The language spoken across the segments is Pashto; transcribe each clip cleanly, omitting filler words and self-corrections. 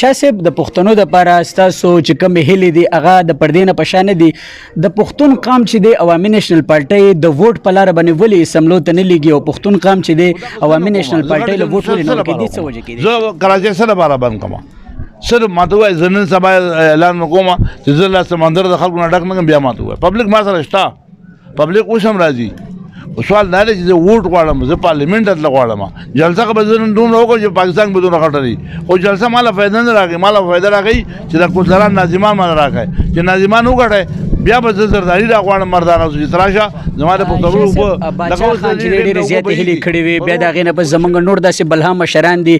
شاه صاحب د پښتنو د لپاره ستاسو چې کوم هیلې دي هغه د پردې نه په شان دي د پښتون قام چې دی عوامي نیشنل پارټۍ د ووټ په لاره باندې ولې سملو ته نه لیږي او پښتون قام چې دی عوامي نیشنل پارټۍ له ووټ ولې نه ورکوي څه وجه کېدی زه کراچۍ سره لپاره بند کوم صرف ماته وایي زه نن سبا اعلان وکوم چې زه لا سمندر د خلکو نه ډک نه بیا ماته وایي پبلک ما سره شته پبلک اوس هم راځي سوال دا دی چې زه ووټ غواړم زه پارلیمنټ ته غواړم جلسه که به زه نن دومره وکړم چې پاکستان بدون خطرې خو جلسه ماله فایده نه راکوي ماله فایده راکوي چې د کوچلان ناظمان ماله راکوي چې ناظمان وګټئ بیا به زه زردالي راغواړم مردانه اوس چې تراشه زما د پښتنو اوبه باچا خان چې ډېرې زیاتې هیلې کړې وې بیا د هغې نه پس زموږ نور داسې بلها مشران دي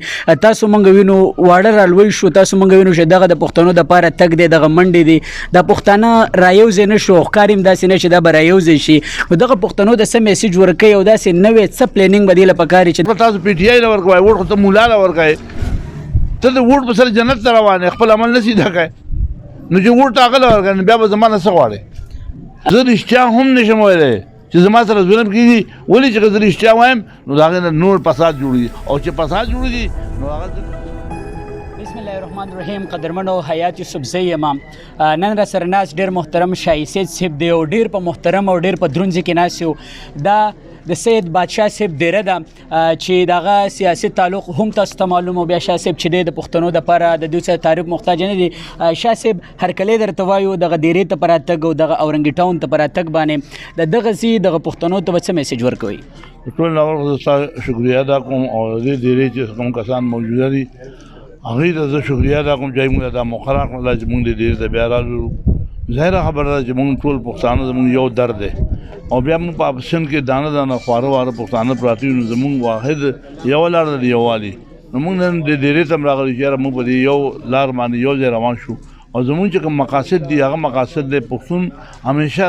تاسو موږ وینو واړه رالوی شو تاسو موږ وینو چې دغه د پښتنو دپاره تګ دی دغه منډې دي دا پښتانه رایوځای نه شو ښکار هم داسې نه چې دا به رایوځای شي خو دغه پښتنو د څه میسیج ورکوي او داسې نوې څه پلانینګ به دې له پکار وي چې تاسو پی ټي آی له ورکوئ ووټ خو ته مولا له ورکوئ ته د ووټ په سره جنت ته روان یې خپل عمل نه سیده کوئ نو چې ووټ هغه له ورکوئ بیا به زما نه څه غواړئ زه رښتیا هم نشم ویلی چې زما سره ظلم کېږي ولې چې که زه رښتیا وایم نو د هغې نه نور فساد جوړېږي او چې فساد جوړېږي نو هغه بسم الله الرحمن الرحیم قدرمنو حیات یوسف زه یم نن را سره ناست ډېر محترم شاهي سید صاحب دی او ډېر په محترم او ډېر په دروند ځای کې ناست یو دا د سید بادشاه صاحب ډیره ده چې دغه سیاسي تعلق هم تاسو ته معلوم او بیا شاه صاحب چې دی د پښتنو دپاره د دوی څخه تعریف محتاج نه دي شاه صاحب هرکلی درته وایو دغه دیرې ته په راتګ او دغه اورنګي ټاون ته په راتګ باندې د دغسې دغه پښتنو ته به څه میسیج ورکوئ ټول اول ستا شکریه ادا کوم او دې دیرې چې کوم کسان موجوده دي هغوی ته زه شکریه ادا کوم چې موږ دا موقع راکړله چې موږ دې دیرې ته بیا رالو ظاهره خبره ده چې موږ ټول پښتانه زموږ یو درد دی او بیا موږ په اپوزیشن کې دانه دانه خواره واره پښتانه پراته یو نو زموږ واحد یوه لار ده د یووالي نو موږ نن د ډېرې ته هم راغلي چې یاره موږ به د یو لار باندې یو ځای روان شو او زموږ چې کوم مقاصد دي هغه مقاصد دی پښتون همیشه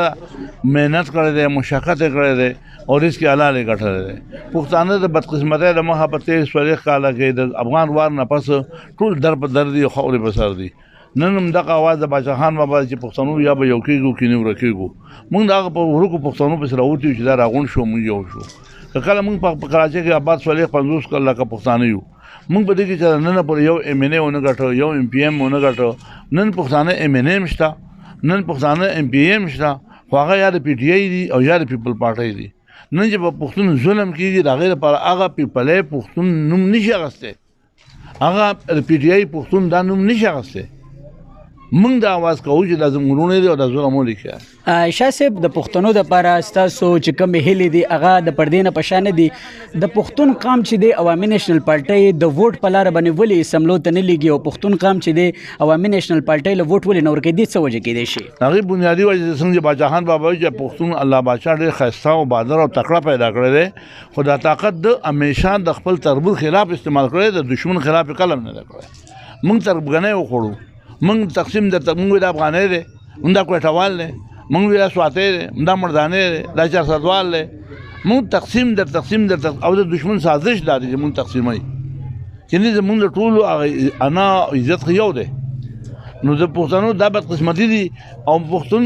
محنت کړی دی مشقت یې کړی دی او رزق یې حلال یې ګټلی دی پښتانه د بدقسمتۍ د مخه په 23 کاله کې د افغان وار نه پس ټول در په در دي او خاورې په سر دي نن هم دغه اواز د باچا خان بابا چې پښتنو یا به یو کېږو که نه ورکېږو موږ د هغه په ورکو پښتنو پسې راوتي یو چې دا راغونډ شو موږ یو شو که کله موږ په کراچۍ کې آباد 50 لکه پښتانه یو موږ په دې کې چې نن پورې یو ایم این اے ونه ګټو یو ایم پی ایم ونه ګټو نن پښتانه ایم این اے هم شته نن پښتانه ایم پی ایم شته خو هغه یا د پی ټي آی دي او یا د پیپل پارټۍ دي نن چې په پښتون ظلم کېږي د هغې لپاره هغه پیپلی پښتون نوم نشي اخیستی هغه د پی ټي آی پښتون دا نوم نشي اخیستی موږ د اواز کوو چې دا زموږ وروڼه دي او دا ظلم ولیکي شاه صاحب د پښتنو دپاره ستاسو چې کومې هیلې دي هغه د پردې نه په شان دي د پښتون قام چې دی عوامي نیشنل پارټۍ د ووټ په لاره باندې ولې سملو ته نه لیږي او پښتون قام چې دی عوامي نیشنل پارټۍ له ووټ ولې نه ورکوي دې څه وجه کېدی شي هغې بنیادي وجه څنګه باچا خان بابا وایي چې پښتون الله بادشاه ډېر ښایسته او بهادر او تکړه پیدا کړی دی خو دا طاقت د همیشه د خپل تربور خلاف استعمال کړی د دشمن خلاف یې قلم نه دی کړی موږ تربګنۍ وخوړو موږ تقسیم درته موږ د افغانۍ دی موږ دا کوټوال دی موږ دا سواتۍ دی موږ دا مردانۍ دی دا چارسدوال دی موږ تقسیم درته او د دشمن سازش دا دی چې موږ تقسیموي چې نه زموږ د ټولو هغه انا عزت خو یو دی نو د پښتنو دا بدقسمتي دي او پښتون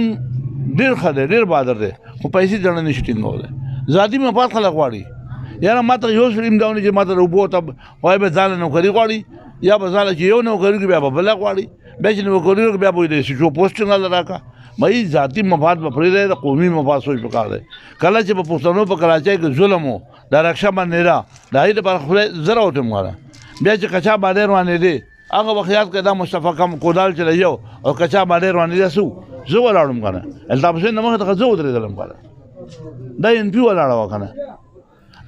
ډېر ښه دی ډېر بهادر دی خو پیسې ځنه نشي ټینګولی ذاتي مفاد خلک غواړي یاره ما ته یو سړي امداوني چې ما ته د اوبو ته وایي به ځانله نوکري غواړي یا به ځانله چې یو نوکري کړي بیا به بله غواړي بیا چې نوکري وکړي بیا به وایي د شو پوسټ نه راکړه بھائی ذاتي مفاد به پرېږدی د قومي مفاد سوچ پکار دی کله چې په پښتنو په کراچۍ کې ظلم و د رکشه باندې را د هغې دپاره خدای زه راوتم غواړه بیا چې کچا باندې روانېدې هغه وخت یاد کړه دا مصطفی کم کودال چې یو او کچا باندې روانېده څه زه ولاړم که نه الطاف حسین نه مخې ته زه ودرېدلم که نه دا ان پي ولاړه وه که نه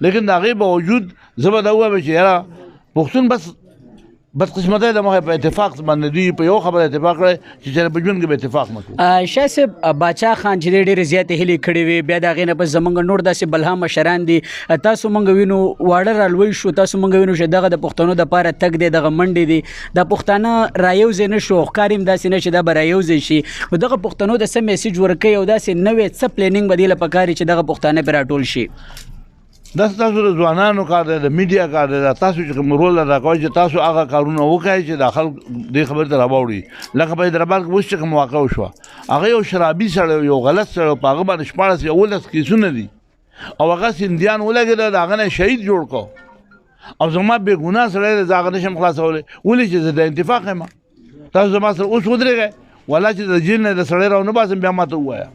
لیکن د هغې باوجود زه به دا ووایم چې یاره پښتون بس بدقسمتۍ د مخې په اتفاق باندې دوی په یو خبره اتفاق کړی چې چېرې په ژوند کې به اتفاق نه کړو شاه صاحب باچا خان چې دی ډېرې زیاتې هیلې کړې وې بیا د هغې نه پس زموږ نور داسې بلها مشران دي تاسو موږ وینو واړه رالوی شو تاسو موږ وینو چې دغه د پښتنو دپاره تګ دی دغه منډې دي دا پښتانه رایوځای نه شو ښکار هم داسې نه چې دا به رایوځای شي خو دغه پښتنو د څه میسیج ورکوي او داسې نوې څه پلانینګ به دې له پکار چې دغه پښتانه پرې راټول شي دا ستاسو د ځوانانو کار دی د میډیا کار دی دا تاسو چې کوم رول ادا کوئ چې تاسو هغه کارونه وکړئ چې د خلک دې خبرې ته راوړي لکه په حیدرآباد کې اوس چې کوم واقع وشوه هغه یو شرابي سړی یو غلط سړی په هغه باندې 14 کیسونه دي او هغه سیندیان ولګېده د هغه نه شهید جوړ کړو او زما بې ګناه سړی دی زه هغه نشم خلاصولی ولې چې زه د انتفاق یم تاسو زما سره اوس ودرېږئ والله چې د جیل نه د سړی راونه باسم بیا ماته ووایه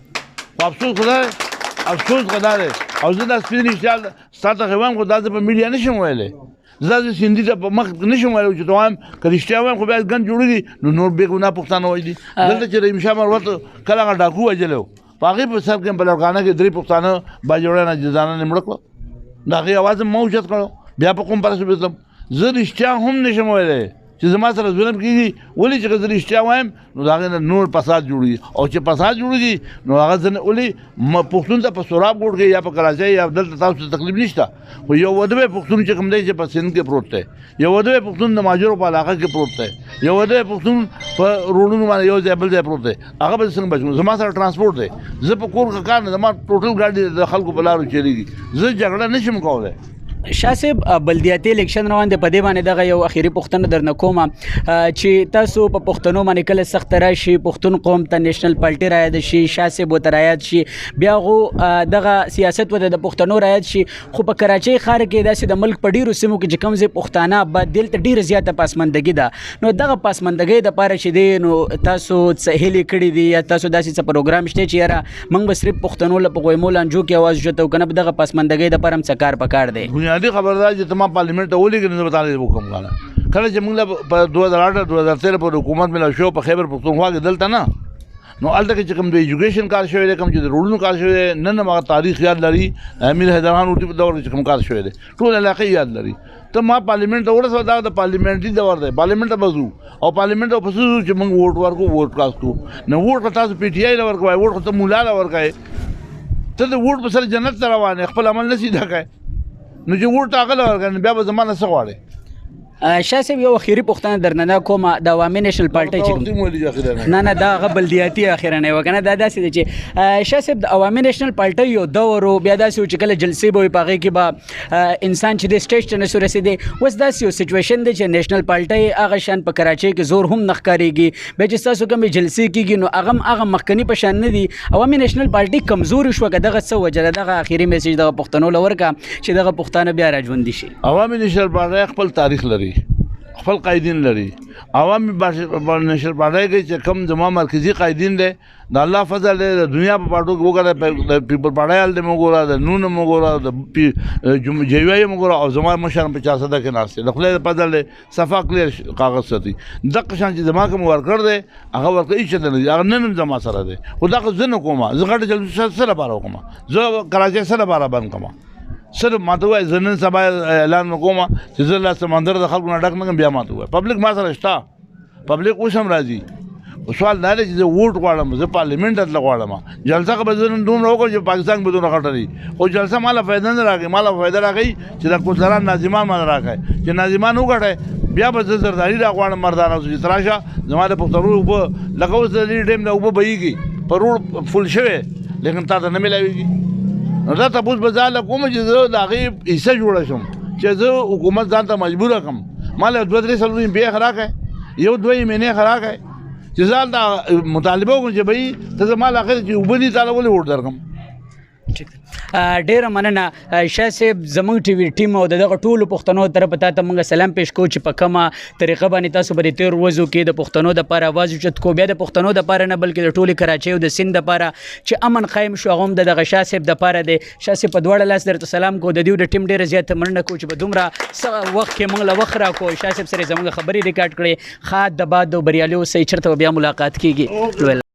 خو افسوس خو دا دی افسوس خو دا دی او زه دا سپین رښتیا ستا ته خو وایم خو دا زه په میډیا نشم ویلی زه سیندي ته په مخ نشم ویلی چې ته وایم که رښتیا وایم خو بیا ګند جوړېږي نو نور بې ګناه پښتانه وژني دلته چې رحیم شاه مروت کله هغه ډاکو وژلی و په هغې په سر کې په لړکانه کې 3 پښتانه باجوړی ناجیزانه نه مړه کړل د هغې اواز هم ما اوچت کړو بیا په کوم پرسه بتلم زه رښتیا هم نشم ویلی چې زما سره ظلم کېږي ولې چې که زه رښتیا وایم نو د هغې نه نور فساد جوړېږي او چې فساد جوړېږي نو هغه زه ولې پښتون ته په سوراب ګوټ کې یا په کراچۍ یا دلته تاسو ته تکلیف نشته خو یو ودوی پښتون چې کوم دی چې په سند کې پروت دی یو ودوی پښتون د ماجرو په علاقه کې پروت دی یو ودوی پښتون په روډونو باندې یو ځای بل ځای پروت دی هغه به څنګه بچو زما سره ترانسپورټ دی زه په کور کار نه زما ټوټل ګاډي د خلکو په لارو چلېږي زه جګړه نشم کولی شاه صاحب بلدیاتي الیکشن روان دی په دې باندې دغه یو اخیری پوښتنه درنه کومه چې تاسو په پښتنو باندې کله سخت راشي پښتون قوم ته نیشنل پارټي رایاد شي شاه صاحب ورته رایاد شي بیا خو دغه سیاست ورته د پښتنو رایاد شي خو په کراچۍ ښار کې داسې د ملک په ډیرو سیمو کې چې کوم ځای پښتانه به دلته ډیره زیاته پاسماندګي ده نو دغه پاسماندګۍ دپاره چې دی نو تاسو څه هیلې کړي دي یا تاسو داسې څه پروګرام شته چې یاره موږ به صرف پښتنو له په غویمو لانجو کې اواز اوچتو که نه په دغه پاسماندګۍ دپاره هم څه کار پکار دی بنیادي خبر دا چې ته ما پارلیمنټ ته ولېږې نو زه به تاله وکړم کنه کله چې موږ له په 2008 2013 پورې حکومت ملا شو په خیبر پښتونخوا کې دلته نه نو هلته کې چې کوم د ایجوکیشن کار شوی دی کوم چې د روډونو کار شوی دی نن هم هغه تاریخ یاد لري امیر حیدرخان وټي په دور کې چې کوم کار شوی دی ټول علاقې یاد لري ته ما پارلیمنټ ته ورسوه دا د پارلیمنټي دور دی پارلیمنټ ته به ځو او پارلیمنټ ته پسې ځو چې موږ ووټ ورکو ووټ کاست کړو نو ووټ خو تاسو پی ټي آی له ورکوئ ووټ خو ته مولا له ورکوئ ته د ووټ په سره جنت ته روان یې خپل عمل نه سیده کوئ نو چې ووټ هغه له ورکوي بیا به زما نه څه غواړې شاه صاحب یو اخیری پوښتنه درنه کومه د عوامي نیشنل پارټۍ چې نه دا هغه بلدیاتي اخیرنۍ وه که نه دا داسې دی چې شاه صاحب د عوامي نیشنل پارټۍ یو دور و بیا داسې و چې کله جلسې به وي په هغې کې به انسان چې دی سټیج ته نسو رسېدی اوس داسې یو سچویشن دی چې نیشنل پارټۍ هغه شان په کراچۍ کې زور هم نه ښکارېږي بیا چې ستاسو کومې جلسې کېږي نو هغه هم هغه مخکني په شان نه دي عوامي نیشنل پارټۍ کمزورې شوه که دغه څه وجه ده دغه اخیري میسیج دغه پښتنو له ورکړه چې دغه پښتانه بیا راژوندي شي عوامي نیشنل پارټۍ خپل تاریخ لري خپل قایدین لري عوامي نیشنل پارټۍ کې چې کوم زما مرکزي قایدین دی د الله فضل دی د دنیا په پارټو کې وګوره د پیپل پارټۍ حال دی مو ګوره د نون مو ګوره د جیوی مو ګوره او زما مشر په 400 کې ناست دی د خدای په فضل دی صفا کلیر کاغذ ساتي دغه شان چې زما کوم ورکړ دی هغه ورکړ هیڅ نه دی هغه نن هم زما سره دی خو دغه زه نه کوم زه غټه جلسه سره لپاره وکړم زه کراچۍ سره لپاره بند کړم صرف ماته وایي زه نن سبا اعلان وکړم چې زه لا سمندر د خلکو نه ډک نه کړم بیا ماته وایي پبلک ما سره شته پبلک اوس هم راځي سوال دا دی چې زه ووټ غواړم زه پارلیمنټ ته غواړم جلسه که به زه نن دومره وکړم چې پاکستان به دونه غټه وي خو جلسه ماله فایده نه راکوي ماله فایده راکوي چې د کوچران ناظمان ماله راکوي چې ناظمان وګټئ بیا به زه زردالي راغواړم مردانه چې تراشه زما د پښتنو اوبه لکه اوس د دې ډیم نه اوبه بهیږي په روډ فل شوی لیکن تا ته نه میلاویږي نو دا تپوس به ځاله کوم چې زه د هغې حصه جوړه شم چې زه حکومت ځان ته مجبوره کړم ما له 2-3 سالو بیې راکړی یو 2 مهینې راکړی چې زه هلته مطالبه وکړم چې بهي ته زما له اخر چې اوبه دي تاله ولې ووټ درکړم ډیره مننه شاه صاحب زموږ ټي وي ټیم او دغه ټولو پښتنو طرفه ته موږ سلام پیش کوو چې په کومه طریقه باندې تاسو به د تېرو ورځو کې د پښتنو دپاره اواز اوچت کوو بیا د پښتنو دپاره نه بلکې د ټولې کراچۍ او د سیند دپاره چې امن قایم شو هغه هم د دغه شاه صاحب دپاره دی شاه صاحب په دواړه لاس درته سلام کوو د دوی د ټیم ډېره زیاته مننه کوو چې په دومره وخت کې موږ له وخت راکوو شاه صاحب سره زموږ خبرې ریکارډ کړې ښه د باد او بریالي اوسئ چېرته به بیا ملاقات کېږي